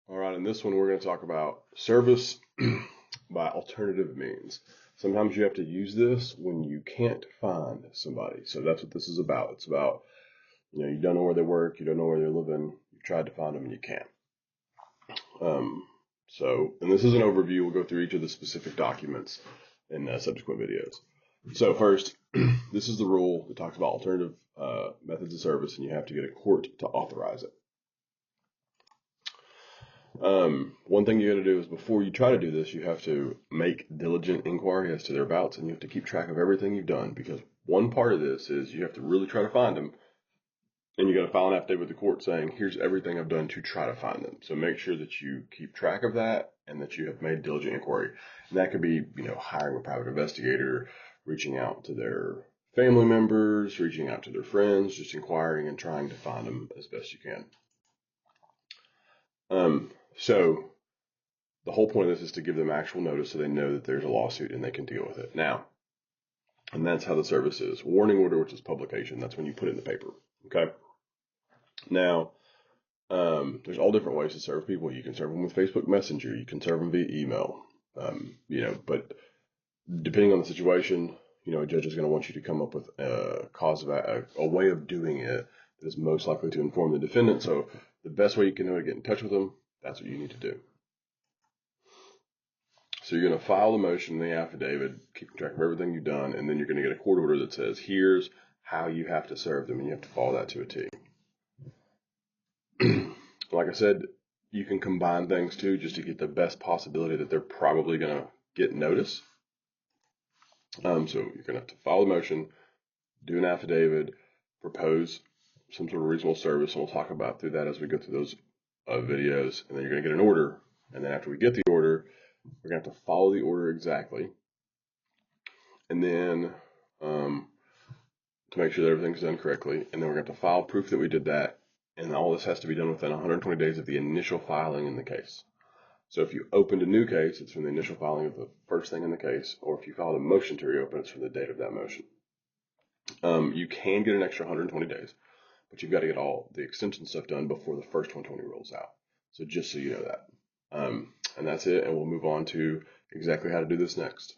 All right, in this one, we're going to talk about service by alternative means. Sometimes you have to use this when you can't find somebody. So that's what this is about. It's about, you don't know where they work, you don't know where they're living, you tried to find them and you can't. Um, and this is an overview. We'll go through each of the specific documents in subsequent videos. So first, this is the rule that talks about alternative methods of service, and you have to get a court to authorize it. One thing you got to do is before you try to do this, you have to make diligent inquiry as to their abouts, and you have to keep track of everything you've done, because one part of this is you have to really try to find them, and you got to file an affidavit with the court saying, here's everything I've done to try to find them. So make sure that you keep track of that and that you have made diligent inquiry. And that could be, hiring a private investigator, reaching out to their family members, reaching out to their friends, just inquiring and trying to find them as best you can. So the whole point of this is to give them actual notice so they know that there's a lawsuit and they can deal with it. Now, and that's how the service is. Warning order, which is publication. That's when you put it in the paper. Okay. Now, there's all different ways to serve people. You can serve them with Facebook Messenger. You can serve them via email. But depending on the situation, a judge is going to want you to come up with a way of doing it that is most likely to inform the defendant. So the best way you can know to get in touch with them, that's what you need to do. So you're going to file the motion in the affidavit, keep track of everything you've done, and then you're going to get a court order that says, here's how you have to serve them, and you have to follow that to a T. Like I said, you can combine things too, just to get the best possibility that they're probably going to get notice. So you're going to have to file the motion, do an affidavit, propose some sort of reasonable service, and we'll talk about through that as we go through those videos. And then you're going to get an order, and then after we get the order, we're going to have to follow the order exactly. And then to make sure that everything's done correctly. And then we're going to have to file proof that we did that. And all this has to be done within 120 days of the initial filing in the case. So if you opened a new case, it's from the initial filing of the first thing in the case. Or if you filed a motion to reopen, it's from the date of that motion. You can get an extra 120 days, but you've got to get all the extension stuff done before the first 120 rolls out. So just so you know that. And that's it. And we'll move on to exactly how to do this next.